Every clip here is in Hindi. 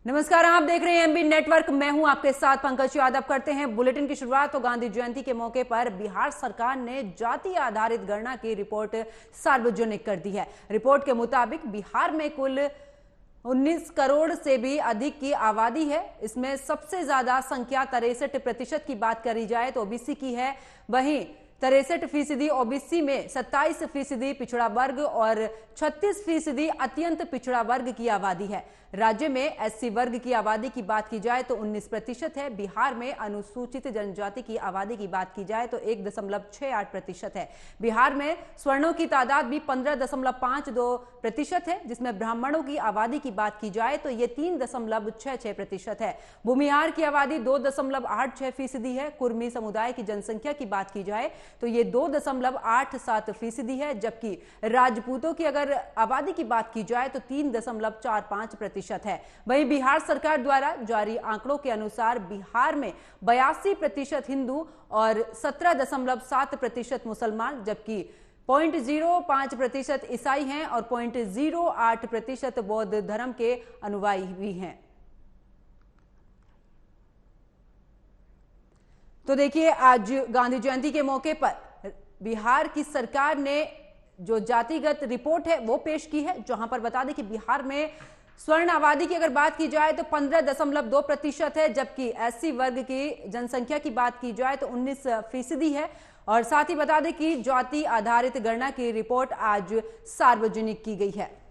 नमस्कार, आप देख रहे हैं एमबी नेटवर्क। मैं हूं आपके साथ पंकज यादव। करते हैं बुलेटिन की शुरुआत। तो गांधी जयंती के मौके पर बिहार सरकार ने जाति आधारित गणना की रिपोर्ट सार्वजनिक कर दी है। रिपोर्ट के मुताबिक बिहार में कुल 19 करोड़ से भी अधिक की आबादी है। इसमें सबसे ज्यादा संख्या 63% की बात करी जाए तो ओबीसी की है। वहीं 63% ओबीसी में 27% पिछड़ा वर्ग और 36% अत्यंत पिछड़ा वर्ग की आबादी है। राज्य में एससी वर्ग की आबादी की बात की जाए तो 19% है। बिहार में अनुसूचित जनजाति की आबादी की बात की जाए तो 1.68% है। बिहार में स्वर्णों की तादाद भी 15.52% है, जिसमें ब्राह्मणों की आबादी की बात की जाए तो ये 3.66% है। भूमिहार की आबादी 2.86% है। कुर्मी समुदाय की जनसंख्या की बात की जाए तो ये 2.87% है, जबकि राजपूतों की अगर आबादी की बात की जाए तो 3.45% है। वहीं बिहार सरकार द्वारा जारी आंकड़ों के अनुसार बिहार में 82% हिंदू और 17.7% मुसलमान, जबकि 0.05% ईसाई हैं और 0.08% बौद्ध धर्म के अनुयायी भी हैं। तो देखिए, आज गांधी जयंती के मौके पर बिहार की सरकार ने जो जातिगत रिपोर्ट है वो पेश की है, जहां पर बता दें कि बिहार में स्वर्ण आबादी की अगर बात की जाए तो 15.2% है, जबकि एससी वर्ग की जनसंख्या की बात की जाए तो 19% है। और साथ ही बता दें कि जाति आधारित गणना की रिपोर्ट आज सार्वजनिक की गई है।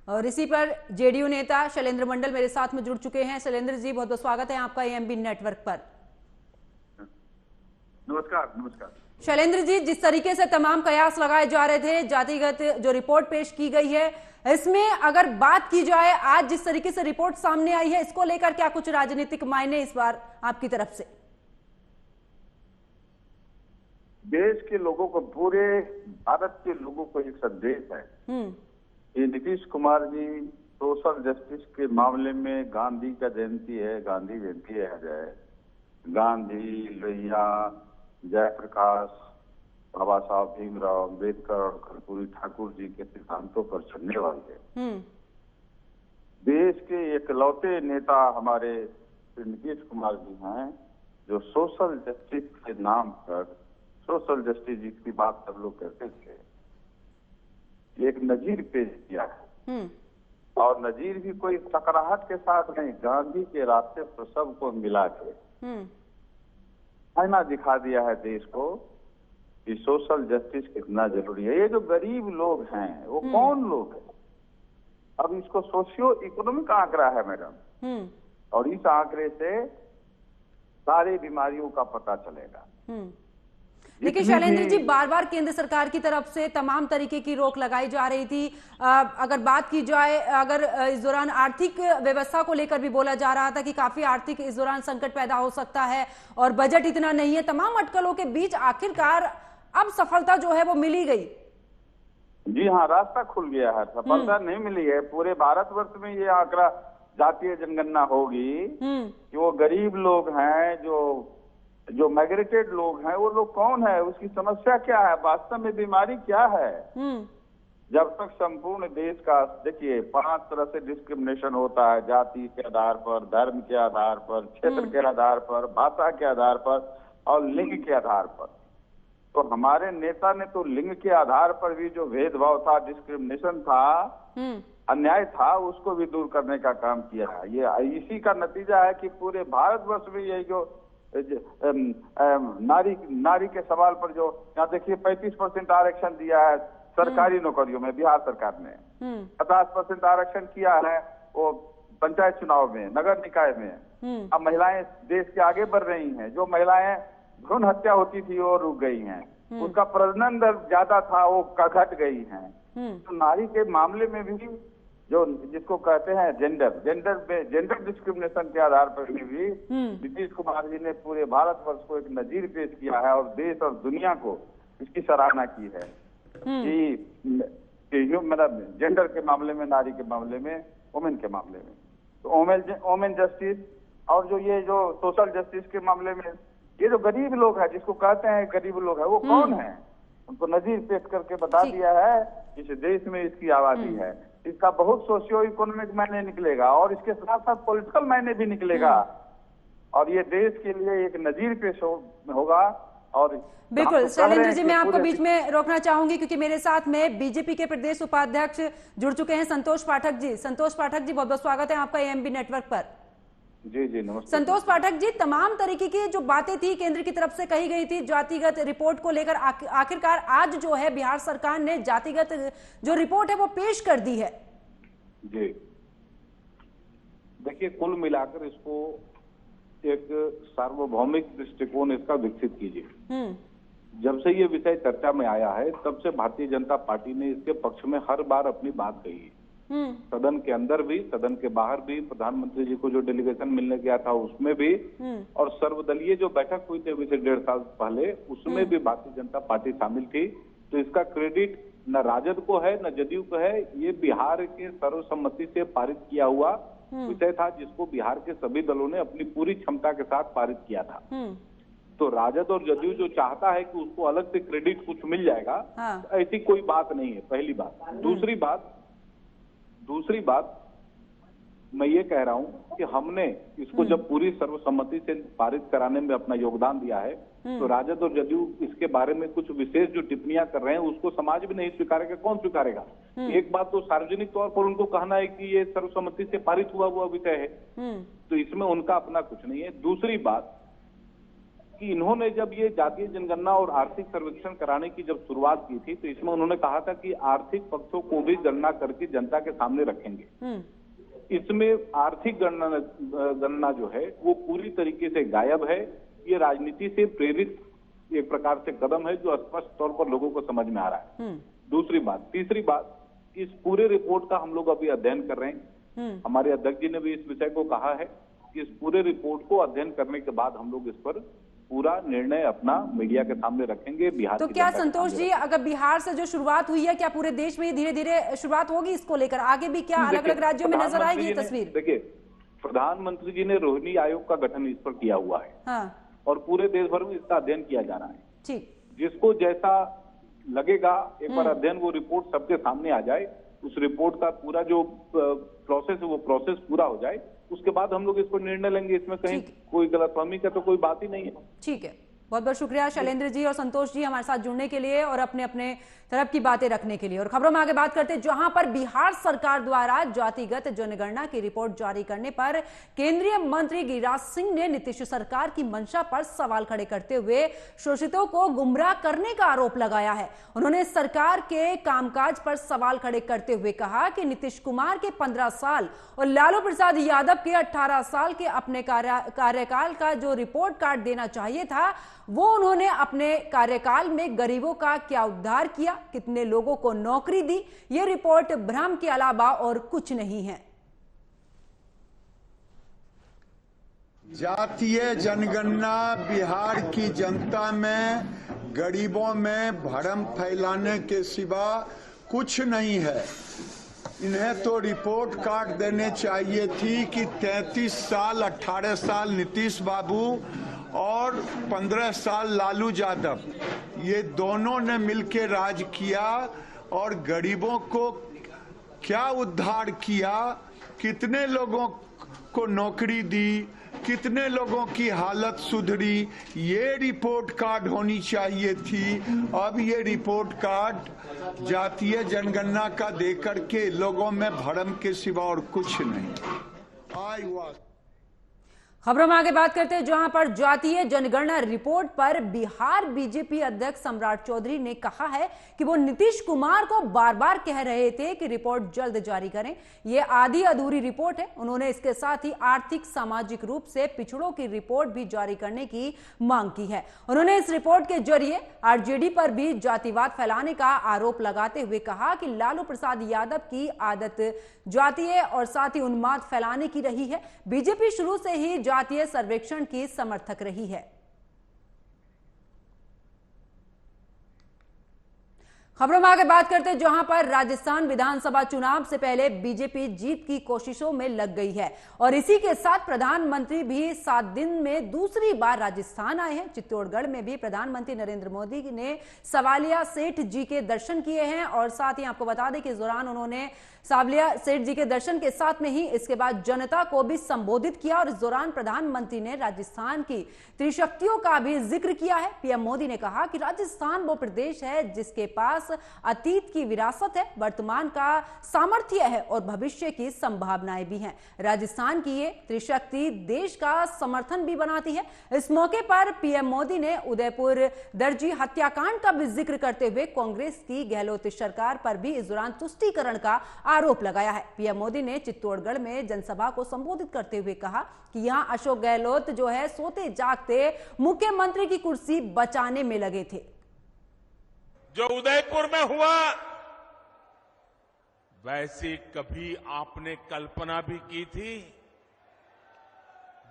और इसी पर जेडीयू नेता शैलेंद्र मंडल मेरे साथ में जुड़ चुके हैं। शैलेंद्र जी, बहुत बहुत स्वागत है आपका एमबी नेटवर्क पर। नमस्कार। नमस्कार शैलेंद्र जी, जिस तरीके से तमाम कयास लगाए जा रहे थे, जातिगत जो रिपोर्ट पेश की गई है, इसमें अगर बात की जाए आज जिस तरीके से रिपोर्ट सामने आई है, इसको लेकर क्या कुछ राजनीतिक मायने इस बार आपकी तरफ से? देश के लोगों को, पूरे भारत के लोगों को एक संदेश है। ये नीतीश कुमार जी सोशल जस्टिस के मामले में गांधी का जयंती है, गांधी जयंती है। गांधी, लोहिया, जयप्रकाश, बाबा साहब भीमराव अम्बेडकर और कर्पूरी ठाकुर जी के सिद्धांतों पर चलने वाले देश के एकलौते नेता हमारे नीतीश कुमार जी हैं, जो सोशल जस्टिस के नाम पर, सोशल जस्टिस जिसकी बात सब लोग करते थे, एक नजीर पेश किया है। और नजीर भी कोई सकराहट के साथ नहीं, गांधी के रास्ते पर सबको मिला के आईना दिखा दिया है देश को कि सोशल जस्टिस कितना जरूरी है। ये जो गरीब लोग हैं वो कौन लोग हैं? अब इसको सोशियो इकोनॉमिक आंकड़ा है मैडम, और इस आंकड़े से सारी बीमारियों का पता चलेगा। देखिए शैलेंद्र जी, बार बार केंद्र सरकार की तरफ से तमाम तरीके की रोक लगाई जा रही थी। अगर बात की जाए, अगर इस दौरान आर्थिक व्यवस्था को लेकर भी बोला जा रहा था कि काफी आर्थिक इस दौरान संकट पैदा हो सकता है और बजट इतना नहीं है, तमाम अटकलों के बीच आखिरकार अब सफलता जो है वो मिली गई। जी हाँ, रास्ता खुल गया है। सफलता नहीं मिली है, पूरे भारतवर्ष में ये आंकड़ा जातीय जनगणना होगी कि वो गरीब लोग हैं, जो माइग्रेटेड लोग हैं, वो लोग कौन है, उसकी समस्या क्या है, वास्तव में बीमारी क्या है। जब तक संपूर्ण देश का, देखिए 5 तरह से डिस्क्रिमिनेशन होता है, जाति के आधार पर, धर्म के आधार पर, क्षेत्र के आधार पर, भाषा के आधार पर और लिंग के आधार पर। तो हमारे नेता ने तो लिंग के आधार पर भी जो भेदभाव था, डिस्क्रिमिनेशन था, अन्याय था, उसको भी दूर करने का काम किया है। ये इसी का नतीजा है कि पूरे भारतवर्ष में ये जो नारी के सवाल पर जो, यहाँ देखिए 35% आरक्षण दिया है सरकारी नौकरियों में बिहार सरकार ने, 50% आरक्षण किया है वो पंचायत चुनाव में, नगर निकाय में। अब महिलाएं देश के आगे बढ़ रही हैं। जो महिलाएं भ्रूण हत्या होती थी वो रुक गई हैं, उनका प्रजनन दर ज्यादा था वो घट गई हैं। तो नारी के मामले में भी जो जिसको कहते हैं जेंडर डिस्क्रिमिनेशन के आधार पर भी नीतीश कुमार जी ने पूरे भारतवर्ष को एक नजीर पेश किया है और देश और दुनिया को इसकी सराहना की है कि मतलब जेंडर के मामले में, नारी के मामले में, वुमेन के मामले में, तो वुमेन जस्टिस और जो ये जो सोशल जस्टिस के मामले में ये जो गरीब लोग है, जिसको कहते हैं गरीब लोग है, वो कौन है? उनको नजीर पेश करके बता दिया है इस देश में इसकी आबादी है। इसका बहुत सोशियो इकोनॉमिक मायने निकलेगा और इसके साथ साथ पॉलिटिकल मायने भी निकलेगा और ये देश के लिए एक नजीर पेश होगा। और बिल्कुल शैलेंद्र जी, मैं आपको बीच में रोकना चाहूंगी क्योंकि मेरे साथ में बीजेपी के प्रदेश उपाध्यक्ष जुड़ चुके हैं, संतोष पाठक जी। संतोष पाठक जी, बहुत बहुत स्वागत है आपका एएमबी नेटवर्क पर। जी जी नमस्ते। संतोष पाठक जी, तमाम तरीके की जो बातें थी केंद्र की तरफ से कही गई थी जातिगत रिपोर्ट को लेकर, आखिरकार आज जो है बिहार सरकार ने जातिगत जो रिपोर्ट है वो पेश कर दी है। जी देखिए, कुल मिलाकर इसको एक सार्वभौमिक दृष्टिकोण इसका विकसित कीजिए। जब से ये विषय चर्चा में आया है तब से भारतीय जनता पार्टी ने इसके पक्ष में हर बार अपनी बात कही है। सदन के अंदर भी, सदन के बाहर भी, प्रधानमंत्री जी को जो डेलीगेशन मिलने गया था उसमें भी, और सर्वदलीय जो बैठक हुई थी अभी से 1.5 साल पहले उसमें भी भारतीय जनता पार्टी शामिल थी। तो इसका क्रेडिट न राजद को है न जदयू को है। ये बिहार के सर्वसम्मति से पारित किया हुआ विषय था जिसको बिहार के सभी दलों ने अपनी पूरी क्षमता के साथ पारित किया था। तो राजद और जदयू जो चाहता है कि उसको अलग से क्रेडिट कुछ मिल जाएगा, ऐसी कोई बात नहीं है, पहली बात। दूसरी बात मैं ये कह रहा हूं कि हमने इसको जब पूरी सर्वसम्मति से पारित कराने में अपना योगदान दिया है तो राजद और जदयू इसके बारे में कुछ विशेष जो टिप्पणियां कर रहे हैं उसको समाज भी नहीं स्वीकारेगा। कौन स्वीकारेगा? एक बात तो सार्वजनिक तौर पर उनको कहना है कि ये सर्वसम्मति से पारित हुआ विषय है, तो इसमें उनका अपना कुछ नहीं है। दूसरी बात कि इन्होंने जब ये जातीय जनगणना और आर्थिक सर्वेक्षण कराने की जब शुरुआत की थी तो इसमें उन्होंने कहा था कि आर्थिक पक्षों को भी गणना करके जनता के सामने रखेंगे। इसमें आर्थिक गणना जो है वो पूरी तरीके से गायब है। ये राजनीति से प्रेरित एक प्रकार से कदम है जो स्पष्ट तौर पर लोगों को समझ में आ रहा है। तीसरी बात, इस पूरे रिपोर्ट का हम लोग अभी अध्ययन कर रहे हैं। हमारे अध्यक्ष जी ने भी इस विषय को कहा है कि इस पूरे रिपोर्ट को अध्ययन करने के बाद हम लोग इस पर पूरा निर्णय अपना मीडिया के सामने रखेंगे। बिहार तो क्या संतोष जी, अगर बिहार से जो शुरुआत हुई है, क्या पूरे देश में धीरे धीरे शुरुआत होगी इसको लेकर? आगे भी क्या अलग अलग राज्यों में नजर आएगी ये तस्वीर? देखिए, प्रधानमंत्री जी ने रोहिणी आयोग का गठन इस पर किया हुआ है और पूरे देश भर में इसका अध्ययन किया जा रहा है। ठीक, जिसको जैसा लगेगा एक बार अध्ययन, वो रिपोर्ट सबके सामने आ जाए, उस रिपोर्ट का पूरा जो प्रोसेस है वो प्रोसेस पूरा हो जाए, उसके बाद हम लोग इस पर निर्णय लेंगे। इसमें कहीं कोई गलतफहमी का तो कोई बात ही नहीं है। ठीक है, बहुत बहुत शुक्रिया शैलेंद्र जी और संतोष जी हमारे साथ जुड़ने के लिए और अपने अपने तरफ की बातें रखने के लिए। और खबरों में आगे बात करते हैं, जहां पर बिहार सरकार द्वारा जातिगत जनगणना की रिपोर्ट जारी करने पर केंद्रीय मंत्री गिरिराज सिंह ने नीतीश सरकार की मंशा पर सवाल खड़े करते हुए शोषितों को गुमराह करने का आरोप लगाया है। उन्होंने सरकार के कामकाज पर सवाल खड़े करते हुए कहा कि नीतीश कुमार के 15 साल और लालू प्रसाद यादव के 18 साल के अपने कार्यकाल का जो रिपोर्ट कार्ड देना चाहिए था, वो उन्होंने अपने कार्यकाल में गरीबों का क्या उद्धार किया, कितने लोगों को नौकरी दी, ये रिपोर्ट भ्रम के अलावा और कुछ नहीं है। जातीय जनगणना बिहार की जनता में, गरीबों में भ्रम फैलाने के सिवा कुछ नहीं है। इन्हें तो रिपोर्ट कार्ड देने चाहिए थी कि 33 साल 18 साल नीतीश बाबू और 15 साल लालू यादव, ये दोनों ने मिलकर राज किया और गरीबों को क्या उद्धार किया, कितने लोगों को नौकरी दी, कितने लोगों की हालत सुधरी, ये रिपोर्ट कार्ड होनी चाहिए थी। अब ये रिपोर्ट कार्ड जातीय जनगणना का देकर के लोगों में भ्रम के सिवा और कुछ नहीं। खबरों में आगे बात करते हैं, जहां पर जातीय जनगणना रिपोर्ट पर बिहार बीजेपी अध्यक्ष सम्राट चौधरी ने कहा है कि वो नीतीश कुमार को बार बार कह रहे थे कि रिपोर्ट जल्द जारी करें, ये आधी अधूरी रिपोर्ट है। उन्होंने इसके साथ ही आर्थिक सामाजिक रूप से पिछड़ों की रिपोर्ट भी जारी करने की मांग की है। उन्होंने इस रिपोर्ट के जरिए आरजेडी पर भी जातिवाद फैलाने का आरोप लगाते हुए कहा कि लालू प्रसाद यादव की आदत जातीय और साथ ही उन्माद फैलाने की रही है। बीजेपी शुरू से ही जातीय सर्वेक्षण की समर्थक रही है। खबरों में आगे बात करते हैं, जहां पर राजस्थान विधानसभा चुनाव से पहले बीजेपी जीत की कोशिशों में लग गई है और इसी के साथ प्रधानमंत्री भी 7 दिन में दूसरी बार राजस्थान आए हैं। चित्तौड़गढ़ में भी प्रधानमंत्री नरेंद्र मोदी ने सवालिया सेठ जी के दर्शन किए हैं और साथ ही आपको बता दें कि इस दौरान उन्होंने सवालिया सेठ जी के दर्शन के साथ में ही इसके बाद जनता को भी संबोधित किया और इस दौरान प्रधानमंत्री ने राजस्थान की त्रिशक्तियों का भी जिक्र किया है। पीएम मोदी ने कहा कि राजस्थान वो प्रदेश है जिसके पास अतीत की विरासत है, वर्तमान का सामर्थ्य है और भविष्य की संभावनाएं भी हैं। राजस्थान की ये त्रिशक्ति देश का समर्थन भी बनाती है। इस मौके पर पीएम मोदी ने उदयपुर दर्जी हत्याकांड का भी जिक्र करते हुए कांग्रेस की गहलोत सरकार पर भी इस दौरान तुष्टीकरण का आरोप लगाया है। पीएम मोदी ने चित्तौड़गढ़ में जनसभा को संबोधित करते हुए कहा कि यहां अशोक गहलोत जो है सोते जागते मुख्यमंत्री की कुर्सी बचाने में लगे थे। जो उदयपुर में हुआ वैसी कभी आपने कल्पना भी की थी?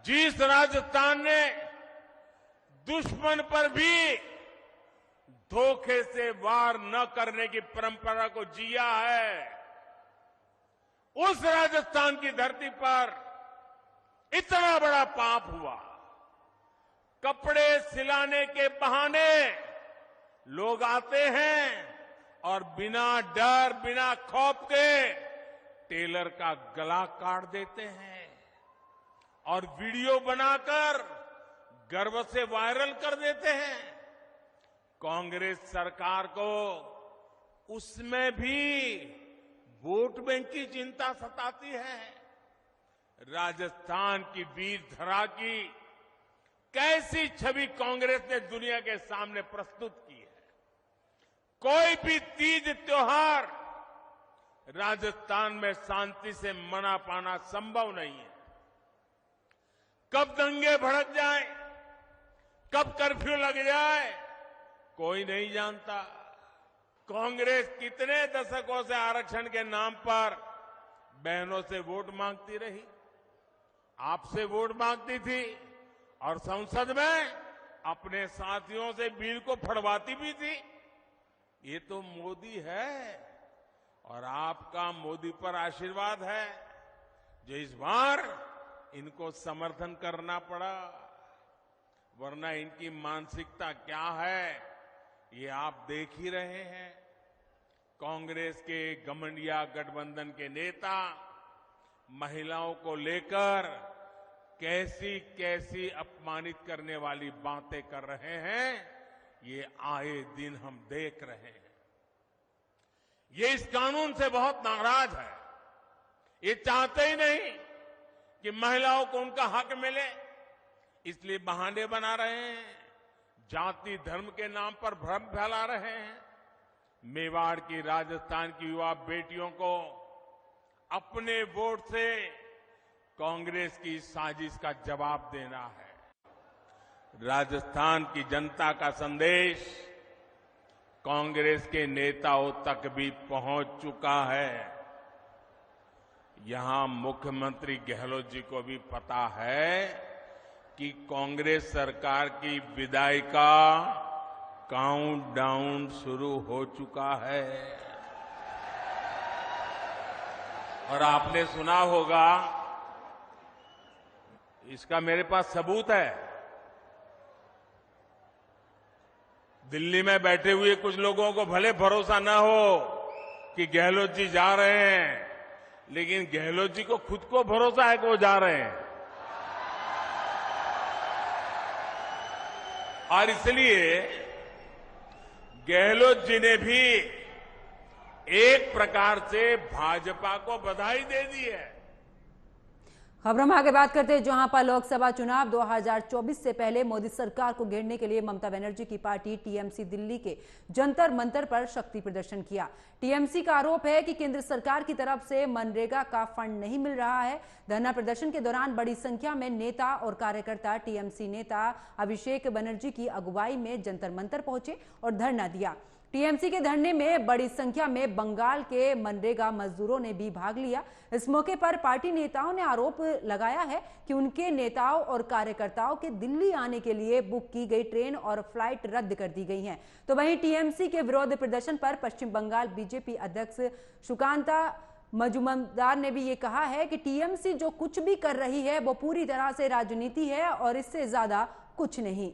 जिस राजस्थान ने दुश्मन पर भी धोखे से वार न करने की परंपरा को जिया है, उस राजस्थान की धरती पर इतना बड़ा पाप हुआ। कपड़े सिलाने के बहाने लोग आते हैं और बिना डर बिना खौफ के टेलर का गला काट देते हैं और वीडियो बनाकर गर्व से वायरल कर देते हैं। कांग्रेस सरकार को उसमें भी वोट बैंक की चिंता सताती है। राजस्थान की वीर धरा की कैसी छवि कांग्रेस ने दुनिया के सामने प्रस्तुत की है। कोई भी तीज त्योहार राजस्थान में शांति से मना पाना संभव नहीं है। कब दंगे भड़क जाए, कब कर्फ्यू लग जाए, कोई नहीं जानता। कांग्रेस कितने दशकों से आरक्षण के नाम पर बहनों से वोट मांगती रही, आपसे वोट मांगती थी और संसद में अपने साथियों से बिल को फड़वाती भी थी। ये तो मोदी है और आपका मोदी पर आशीर्वाद है जो इस बार इनको समर्थन करना पड़ा, वरना इनकी मानसिकता क्या है ये आप देख ही रहे हैं। कांग्रेस के घमंडिया गठबंधन के नेता महिलाओं को लेकर कैसी कैसी अपमानित करने वाली बातें कर रहे हैं, ये आए दिन हम देख रहे हैं। ये इस कानून से बहुत नाराज है। ये चाहते ही नहीं कि महिलाओं को उनका हक मिले, इसलिए बहाने बना रहे हैं, जाति धर्म के नाम पर भ्रम फैला रहे हैं। मेवाड़ की, राजस्थान की युवा बेटियों को अपने वोट से कांग्रेस की साजिश का जवाब देना है। राजस्थान की जनता का संदेश कांग्रेस के नेताओं तक भी पहुंच चुका है। यहां मुख्यमंत्री गहलोत जी को भी पता है कि कांग्रेस सरकार की विदाई का काउंटडाउन शुरू हो चुका है। और आपने सुना होगा, इसका मेरे पास सबूत है। दिल्ली में बैठे हुए कुछ लोगों को भले भरोसा न हो कि गहलोत जी जा रहे हैं, लेकिन गहलोत जी को खुद को भरोसा है कि वो जा रहे हैं। और इसलिए गहलोत जी ने भी एक प्रकार से भाजपा को बधाई दे दी है। खबरों में आगे बात करते हैं, जहां पर लोकसभा चुनाव 2024 से पहले मोदी सरकार को घेरने के लिए ममता बनर्जी की पार्टी टीएमसी दिल्ली के जंतर मंतर पर शक्ति प्रदर्शन किया। टीएमसी का आरोप है कि केंद्र सरकार की तरफ से मनरेगा का फंड नहीं मिल रहा है। धरना प्रदर्शन के दौरान बड़ी संख्या में नेता और कार्यकर्ता टीएमसी नेता अभिषेक बनर्जी की अगुवाई में जंतर मंतर पहुंचे और धरना दिया। टीएमसी के धरने में बड़ी संख्या में बंगाल के मनरेगा मजदूरों ने भी भाग लिया। इस मौके पर पार्टी नेताओं ने आरोप लगाया है कि उनके नेताओं और कार्यकर्ताओं के दिल्ली आने के लिए बुक की गई ट्रेन और फ्लाइट रद्द कर दी गई हैं। तो वहीं टीएमसी के विरोध प्रदर्शन पर पश्चिम बंगाल बीजेपी अध्यक्ष सुकांता मजुमदार ने भी ये कहा है कि टीएमसी जो कुछ भी कर रही है वो पूरी तरह से राजनीति है और इससे ज्यादा कुछ नहीं।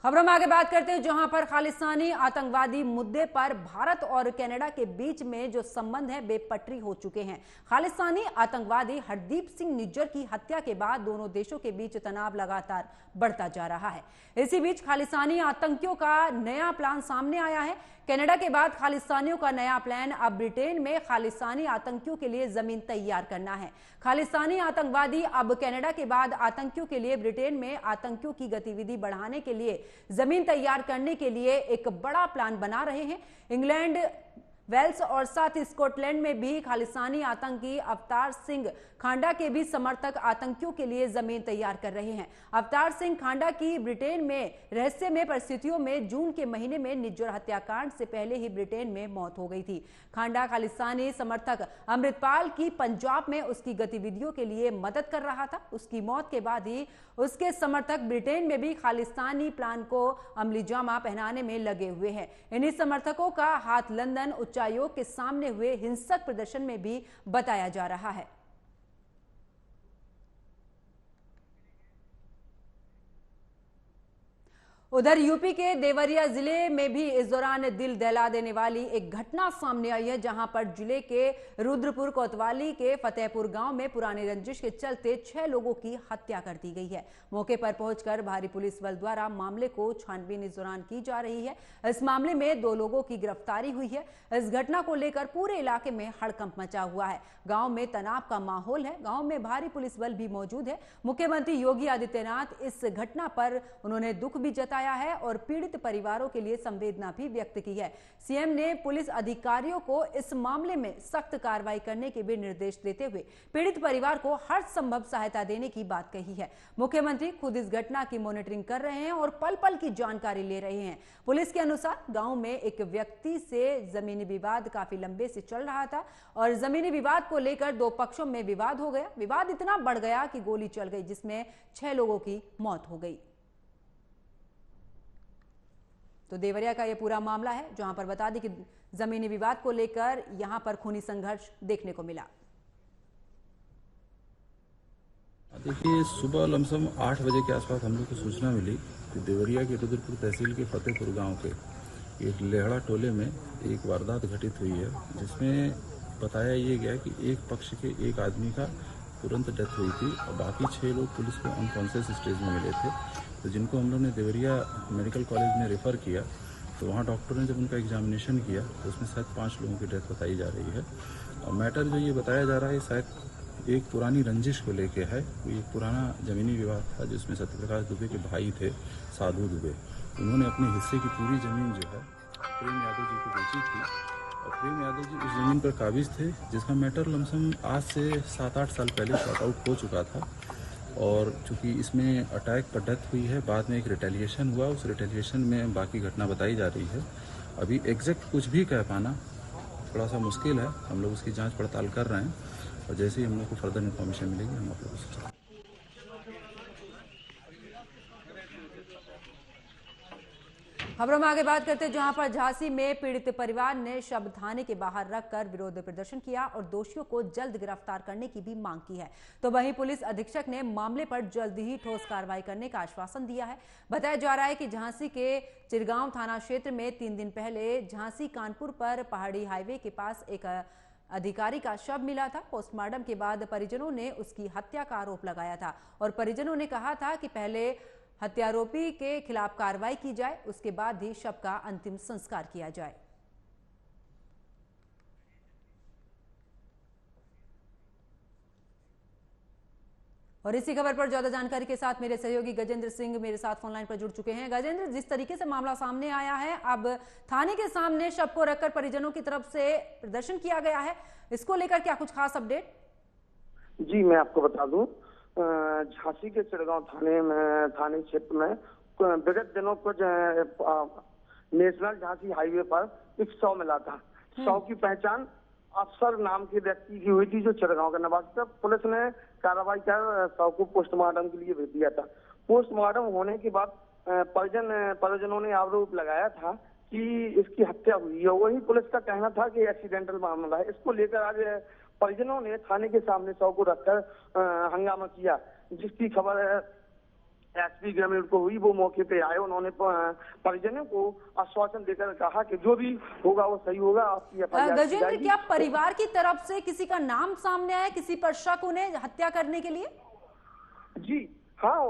खबरों में आगे बात करते हैं, जहां पर खालिस्तानी आतंकवादी मुद्दे पर भारत और कनाडा के बीच में जो संबंध है बेपटरी हो चुके हैं। खालिस्तानी आतंकवादी हरदीप सिंह निज्जर की हत्या के बाद दोनों देशों के बीच तनाव लगातार बढ़ता जा रहा है। इसी बीच खालिस्तानी आतंकियों का नया प्लान सामने आया है। कनाडा के बाद खालिस्तानियों का नया प्लान अब ब्रिटेन में खालिस्तानी आतंकियों के लिए जमीन तैयार करना है। खालिस्तानी आतंकवादी अब कनाडा के बाद आतंकियों के लिए ब्रिटेन में आतंकियों की गतिविधि बढ़ाने के लिए जमीन तैयार करने के लिए एक बड़ा प्लान बना रहे हैं। इंग्लैंड, वेल्स और साथ ही स्कॉटलैंड में भी खालिस्तानी आतंकी अवतार सिंह खांडा के भी समर्थक आतंकियों के लिए जमीन तैयार कर रहे हैं। अवतार सिंह खांडा की ब्रिटेन में रहस्यमय परिस्थितियों में जून के महीने में निज्जर हत्याकांड से पहले ही ब्रिटेन में मौत हो गई थी। खांडा खालिस्तानी समर्थक अमृतपाल की पंजाब में उसकी गतिविधियों के लिए मदद कर रहा था। उसकी मौत के बाद ही उसके समर्थक ब्रिटेन में भी खालिस्तानी प्लान को अमली जामा पहनाने में लगे हुए हैं। इन्हीं समर्थकों का हाथ लंदन उच्चायोग के सामने हुए हिंसक प्रदर्शन में भी बताया जा रहा है। उधर यूपी के देवरिया जिले में भी इस दौरान दिल दहला देने वाली एक घटना सामने आई है, जहां पर जिले के रुद्रपुर कोतवाली के फतेहपुर गांव में पुरानी रंजिश के चलते 6 लोगों की हत्या कर दी गई है। मौके पर पहुंचकर भारी पुलिस बल द्वारा मामले को छानबीन इस दौरान की जा रही है। इस मामले में 2 लोगों की गिरफ्तारी हुई है। इस घटना को लेकर पूरे इलाके में हड़कंप मचा हुआ है। गांव में तनाव का माहौल है। गांव में भारी पुलिस बल भी मौजूद है। मुख्यमंत्री योगी आदित्यनाथ इस घटना पर उन्होंने दुख भी जताया है और पीड़ित परिवारों के लिए संवेदना भी व्यक्त की है। सीएम ने पुलिस अधिकारियों को इस मामले में सख्त कार्रवाई करने के भी निर्देश देते हुए पीड़ित परिवार को हर संभव सहायता देने की बात कही है। मुख्यमंत्री खुद इस घटना की मॉनिटरिंग कर रहे हैं और पल पल की जानकारी ले रहे हैं। पुलिस के अनुसार गांव में एक व्यक्ति से जमीनी विवाद काफी लंबे से चल रहा था और जमीनी विवाद को लेकर 2 पक्षों में विवाद हो गया। विवाद इतना बढ़ गया कि गोली चल गई, जिसमें 6 लोगों की मौत हो गई। तो देवरिया का यह पूरा मामला है, जहां पर बता दें कि जमीनी विवाद को लेकर यहां पर खूनी संघर्ष देखने को मिला। देखिए, सुबह लमसम 8 बजे के आसपास हम लोग को सूचना मिली कि देवरिया के रुद्रपुर तहसील के फतेहपुर गांव के एक लेहड़ा टोले में एक वारदात घटित हुई है, जिसमें बताया ये गया कि एक पक्ष के एक आदमी का तुरंत डेथ हुई थी और बाकी 6 लोग पुलिस को अनकॉन्शियस स्टेज में मिले थे। तो जिनको हम लोग ने देवरिया मेडिकल कॉलेज में रेफ़र किया, तो वहाँ डॉक्टर ने जब उनका एग्जामिनेशन किया तो उसमें शायद 5 लोगों की डेथ बताई जा रही है। और मैटर जो ये बताया जा रहा है शायद एक पुरानी रंजिश को लेके है। कोई एक पुराना ज़मीनी विवाद था जिसमें सत्यप्रकाश दुबे के भाई थे साधु दुबे। उन्होंने अपने हिस्से की पूरी ज़मीन जो है प्रेम यादव जी को बेची थी और प्रेम यादव जी उस ज़मीन पर काबिज थे, जिसका मैटर लमसम आज से 7-8 साल पहले शॉर्ट आउट हो चुका था। और चूँकि इसमें अटैक पर डेथ हुई है, बाद में एक रिटेलिएशन हुआ, उस रिटेलिएशन में बाकी घटना बताई जा रही है। अभी एग्जैक्ट कुछ भी कह पाना थोड़ा सा मुश्किल है। हम लोग उसकी जांच पड़ताल कर रहे हैं और जैसे ही हम लोग को फर्दर इन्फॉर्मेशन मिलेगी हम आप लोगों से। खबरों में आगे बात करते हैं, जहां पर झांसी में पीड़ित परिवार ने शव थाने के बाहर रखकर विरोध प्रदर्शन किया और दोषियों को जल्द गिरफ्तार करने की भी मांग की है। तो वहीं पुलिस अधीक्षक ने मामले पर जल्द ही ठोस कार्रवाई करने का आश्वासन दिया है। बताया जा रहा है कि झांसी के चिरगांव थाना क्षेत्र में 3 दिन पहले झांसी कानपुर पर पहाड़ी हाईवे के पास एक अधिकारी का शव मिला था। पोस्टमार्टम के बाद परिजनों ने उसकी हत्या का आरोप लगाया था और परिजनों ने कहा था कि पहले हत्यारोपी के खिलाफ कार्रवाई की जाए, उसके बाद ही शव का अंतिम संस्कार किया जाए। और इसी खबर पर ज्यादा जानकारी के साथ मेरे सहयोगी गजेंद्र सिंह मेरे साथ फोन लाइन पर जुड़ चुके हैं। गजेंद्र, जिस तरीके से मामला सामने आया है, अब थाने के सामने शव को रखकर परिजनों की तरफ से प्रदर्शन किया गया है, इसको लेकर क्या कुछ खास अपडेट? जी, मैं आपको बता दूं, झांसी के चिड़गांव थाने क्षेत्र में विगत दिनों कुछ नेशनल झांसी हाईवे पर एक शव मिला था। शव की पहचान अफसर नाम के व्यक्ति की हुई थी, जो चिड़गांव का निवासी था। पुलिस ने कार्रवाई कर शव को पोस्टमार्टम के लिए भेज दिया था। पोस्टमार्टम होने के बाद परिजनों ने आरोप लगाया था कि इसकी हत्या हुई है। वही पुलिस का कहना था कि एक्सीडेंटल मामला है। इसको लेकर आज परिजनों ने थाने के सामने शव को रखकर हंगामा किया, जिसकी खबर एसपी ग्रामीण को हुई। वो मौके पे आए, उन्होंने परिजनों को आश्वासन देकर कहा कि जो भी होगा वो सही होगा। आपकी एफआईआर गजेंद्र, क्या परिवार की तरफ से किसी का नाम सामने आया, किसी पर शक उन्हें हत्या करने के लिए? जी हाँ,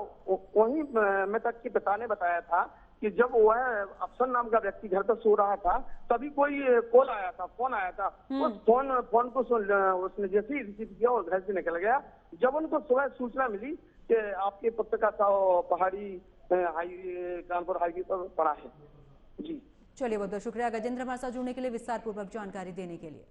वही मृतक के पिता ने बताया था कि जब वह अफसर नाम का व्यक्ति घर पर सो रहा था, तभी कोई फोन आया था। उस फोन को उसने जैसे ही रिसीव किया और घर से निकल गया। जब उनको सुबह सूचना मिली कि आपके पुत्र का शव पहाड़ी कानपुर हाईवे पर पड़ा है। जी चलिए, बहुत बहुत शुक्रिया गजेंद्र हमारे साथ जुड़ने के लिए, विस्तार पूर्वक जानकारी देने के लिए।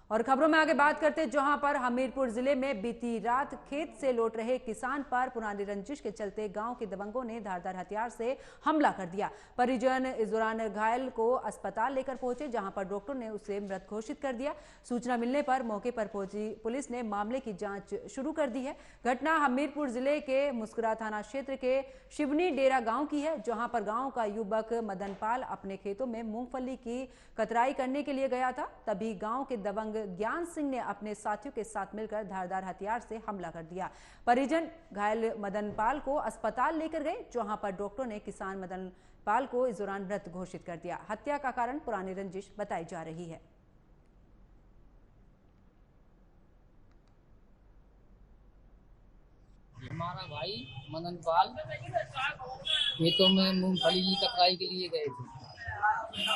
और खबरों में आगे बात करते हैं, जहां पर हमीरपुर जिले में बीती रात खेत से लौट रहे किसान पर पुरानी रंजिश के चलते गांव के दबंगों ने धारदार हथियार से हमला कर दिया। परिजन इस दौरान घायल को अस्पताल लेकर पहुंचे, जहां पर डॉक्टर ने उसे मृत घोषित कर दिया। सूचना मिलने पर मौके पर पहुंची पुलिस ने मामले की जांच शुरू कर दी है। घटना हमीरपुर जिले के मुस्कुरा थाना क्षेत्र के शिवनी डेरा गाँव की है, जहाँ पर गाँव का युवक मदन पाल अपने खेतों में मूंगफली की कतराई करने के लिए गया था। तभी गाँव के दबंग ज्ञान सिंह ने अपने साथियों के साथ मिलकर धारदार हथियार से हमला कर दिया। परिजन घायल मदन पाल को अस्पताल लेकर गए, जहां पर डॉक्टर ने किसान मदन पाल को इस दौरान मृत घोषित कर दिया। हत्या का कारण पुरानी रंजिश बताई जा रही है। हमारा भाई मदन पाल खेतों में मूंगफली की कटाई के लिए गए थे।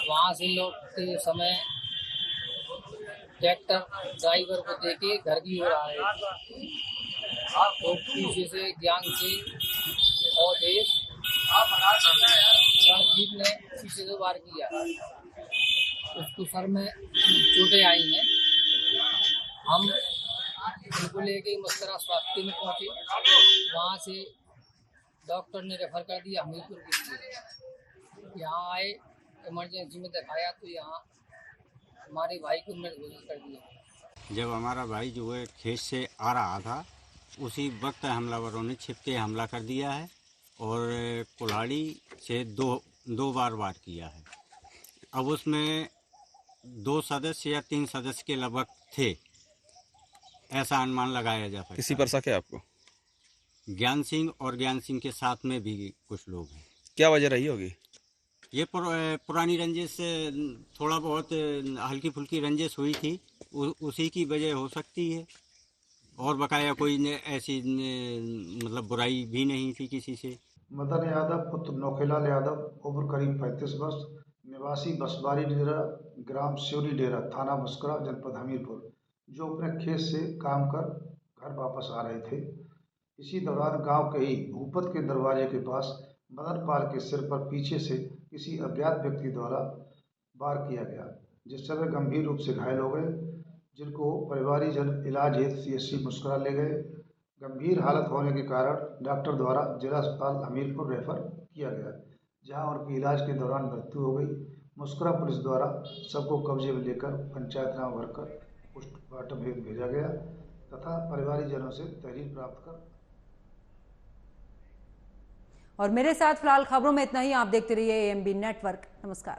वहां से लौटते समय ट्रैक्टर ड्राइवर को देके घर की ओर आए तो पीछे से ज्ञान सिंह और रणजीत ने पीछे से वार किया। उसको सर में चोटें आई हैं। हम उनको लेके मुस्कुरा स्वास्थ्य में पहुंचे। वहाँ से डॉक्टर ने रेफर कर दिया हमीरपुर के लिए। यहाँ आए, इमरजेंसी में दिखाया तो यहाँ हमारे भाई को मृत घोषित कर दिया। जब हमारा भाई जो है खेत से आ रहा था, उसी वक्त हमलावरों ने छिप के हमला कर दिया है और कुल्हाड़ी से दो बार वार किया है। अब उसमें 2 सदस्य या 3 सदस्य के लगभग थे, ऐसा अनुमान लगाया जा सकता है। किसी पर शक है आपको? ज्ञान सिंह और ज्ञान सिंह के साथ में भी कुछ लोग हैं। क्या वजह रही होगी? ये पुरानी रंजिश से थोड़ा बहुत हल्की फुल्की रंजिश हुई थी, उसी की वजह हो सकती है। और बकाया कोई ऐसी मतलब बुराई भी नहीं थी किसी से। मदन यादव पुत्र नौखेलाल यादव, उम्र करीब 35 वर्ष, निवासी बसबारी डेरा, ग्राम शिवरी डेरा, थाना मुस्कुरा, जनपद हमीरपुर, जो अपने खेत से काम कर घर वापस आ रहे थे। इसी दौरान गांव के ही भूपत के दरवाजे के पास मदन पाल के सिर पर पीछे से किसी अज्ञात व्यक्ति द्वारा वार किया गया, जिससे वे गंभीर रूप से घायल हो गए, जिनको परिवारीजन इलाज हेतु CHC मुस्कुरा ले गए। गंभीर हालत होने के कारण डॉक्टर द्वारा जिला अस्पताल हमीरपुर रेफर किया गया, जहां उनकी इलाज के दौरान मृत्यु हो गई। मुस्कुरा पुलिस द्वारा सबको कब्जे में लेकर पंचायतनामा भरकर पोस्टमार्टम हेतु भेजा गया तथा परिवारीजनों से तहरीर प्राप्त कर। और मेरे साथ फिलहाल खबरों में इतना ही। आप देखते रहिए AMB नेटवर्क। नमस्कार।